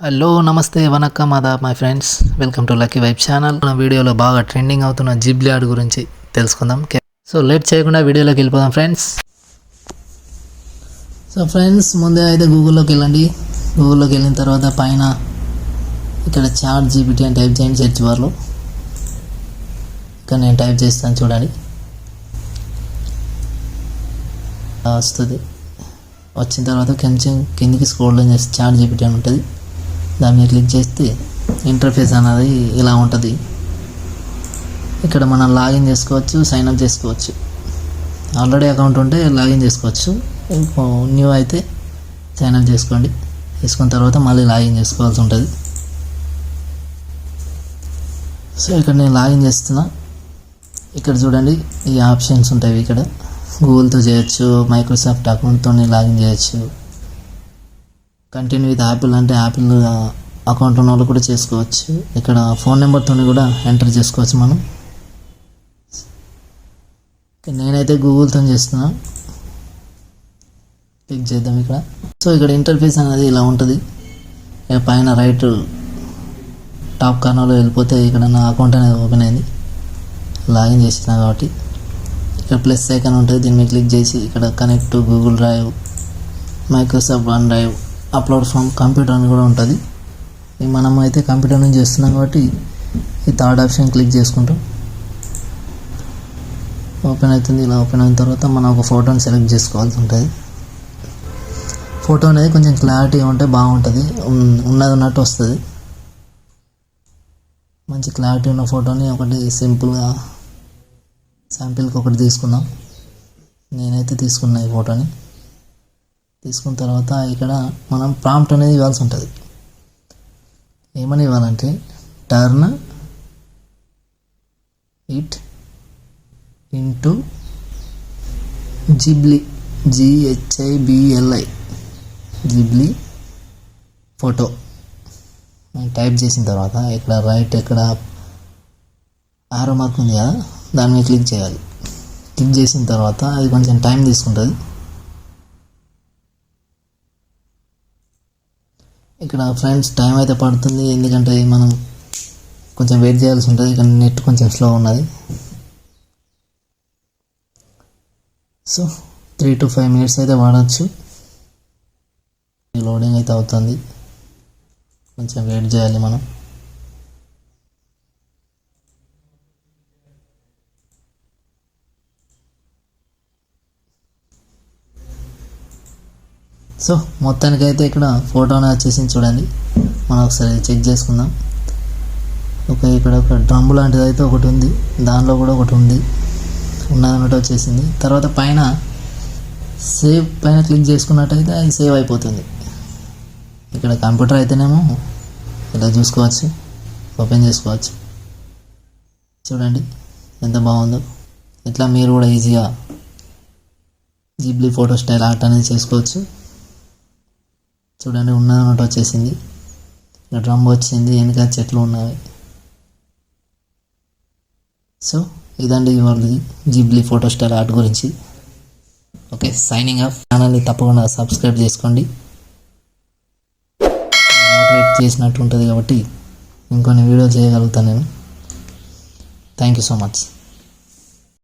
Hello నమస్తే వనక్కం ఆదాబ్ my friends, welcome to lucky vibe channel. మన వీడియోలో బాగా ట్రెండింగ్ అవుతున్న జిబ్లీ ఆర్ట్ గురించి తెలుసుకుందాం. సో లేట్ చేయకుండా వీడియోలోకి వెళ్ళిపోదాం ఫ్రెండ్స్. సో ఫ్రెండ్స్, ముందే అయితే గూగుల్లోకి వెళ్ళండి. గూగుల్లోకి వెళ్ళిన తర్వాత పైన ఇక్కడ చాట్ జీపీటీ అని టైప్ చేయండి సెర్చ్ బార్లో. ఇక్కడ నేను టైప్ చేస్తాను చూడండి, వస్తుంది. వచ్చిన తర్వాత కొంచెం కిందికి స్క్రోల్ డౌన్ చేస్తే చాట్ జీపీటీ అని ఉంటుంది. దాని మీద క్లిక్ చేస్తే ఇంటర్ఫేస్ అనేది ఇలా ఉంటుంది. ఇక్కడ మనం లాగిన్ చేసుకోవచ్చు, సైన్అప్ చేసుకోవచ్చు. ఆల్రెడీ అకౌంట్ ఉంటే లాగిన్ చేసుకోవచ్చు, న్యూ అయితే సైన్అప్ చేసుకోండి. చేసుకున్న తర్వాత మళ్ళీ లాగిన్ చేసుకోవాల్సి ఉంటుంది. సో ఇక్కడ నేను లాగిన్ చేస్తున్నా. ఇక్కడ చూడండి, ఈ ఆప్షన్స్ ఉంటాయి. ఇక్కడ గూగుల్తో చేయొచ్చు, మైక్రోసాఫ్ట్ అకౌంట్తో లాగిన్ చేయొచ్చు. కంటిన్యూ విత్ యాపిల్ అంటే యాపిల్ అకౌంట్ ఉన్న వాళ్ళు కూడా చేసుకోవచ్చు. ఇక్కడ ఫోన్ నెంబర్తో కూడా ఎంటర్ చేసుకోవచ్చు మనం. నేనైతే గూగుల్తో చేస్తున్నా. క్లిక్ చేద్దాం ఇక్కడ. సో ఇక్కడ ఇంటర్ఫేస్ అనేది ఇలా ఉంటుంది. పైన రైట్ టాప్ కార్నర్లో వెళ్ళిపోతే ఇక్కడ నా అకౌంట్ అనేది ఓపెన్ అయింది. లాగిన్ చేసిన కాబట్టి ఇక్కడ ప్లస్ ఐకాన్ ఉంటుంది. దీన్ని మీద క్లిక్ చేసి ఇక్కడ connect to Google drive, Microsoft one drive, upload from computer అని కూడా ఉంటుంది. మనం అయితే కంప్యూటర్ నుంచి చేస్తున్నాం కాబట్టి ఈ థర్డ్ ఆప్షన్ క్లిక్ చేసుకుంటాం. ఓపెన్ అవుతుంది. ఇలా ఓపెన్ అయిన తర్వాత మనం ఒక ఫోటోని సెలెక్ట్ చేసుకోవాల్సి ఉంటుంది. ఫోటో అనేది కొంచెం క్లారిటీగా ఉంటే బాగుంటుంది, ఉన్నది ఉన్నట్టు వస్తుంది. మంచి క్లారిటీ ఉన్న ఫోటోని ఒకటి సింపుల్గా శాంపిల్కి ఒకటి తీసుకుందాం. నేనైతే తీసుకున్నా ఈ ఫోటోని. తీసుకున్న తర్వాత ఇక్కడ మనం ప్రాంప్ట్ అనేది ఇవ్వాల్సి ఉంటుంది. ఏమని ఇవ్వాలంటే turn it into Ghibli, GHIBLI, Ghibli photo type చేసిన తర్వాత ఇక్కడ రైట్ ఇక్కడ ఆరో మార్క్ ఉంది కదా, దాని మీద క్లిక్ చేయాలి. క్లిక్ చేసిన తర్వాత అది కొంచెం టైం తీసుకుంటుంది. ఇక్కడ ఫ్రెండ్స్ టైం అయితే పడుతుంది, ఎందుకంటే మనం కొంచెం వెయిట్ చేయాల్సి ఉంటుంది. ఇక్కడ నెట్ కొంచెం స్లో ఉన్నది. సో 3 to 5 minutes అయితే వాడచ్చు. లోడింగ్ అయితే అవుతుంది, కొంచెం వెయిట్ చేయాలి మనం. సో మొత్తానికైతే ఇక్కడ ఫోటోనే వచ్చేసింది చూడండి. మనం ఒకసారి చెక్ చేసుకుందాం. ఇక్కడ ఒక డ్రమ్ లాంటిది అయితే ఒకటి ఉంది, దానిలో కూడా ఒకటి ఉంది, ఉన్నదన్నట్టు వచ్చేసింది. తర్వాత పైన సేవ్ పైన క్లిక్ చేసుకున్నట్టయితే అది సేవ్ అయిపోతుంది. ఇక్కడ కంప్యూటర్ అయితేనేమో ఇలా చూసుకోవచ్చు, ఓపెన్ చేసుకోవచ్చు. చూడండి ఎంత బాగుందో. ఇట్లా మీరు కూడా ఈజీగా జిబ్లీ ఫోటో స్టైల్ ఆర్ట్ అనేది చేసుకోవచ్చు. చూడండి ఉన్నదన్నట్టు వచ్చేసింది. ఇక్కడ డ్రమ్ వచ్చింది, వెనక చెట్లు ఉన్నాయి. సో ఇదండి ఇవాళ జిబ్లీ ఫోటో స్టైల్ ఆర్ట్ గురించి. Okay, signing off. ఛానల్ని తప్పకుండా సబ్స్క్రైబ్ చేసుకోండి, మోటివేట్ చేసినట్టు ఉంటుంది కాబట్టి ఇంకొన్ని వీడియోలు చేయగలుగుతాను నేను. Thank you so much.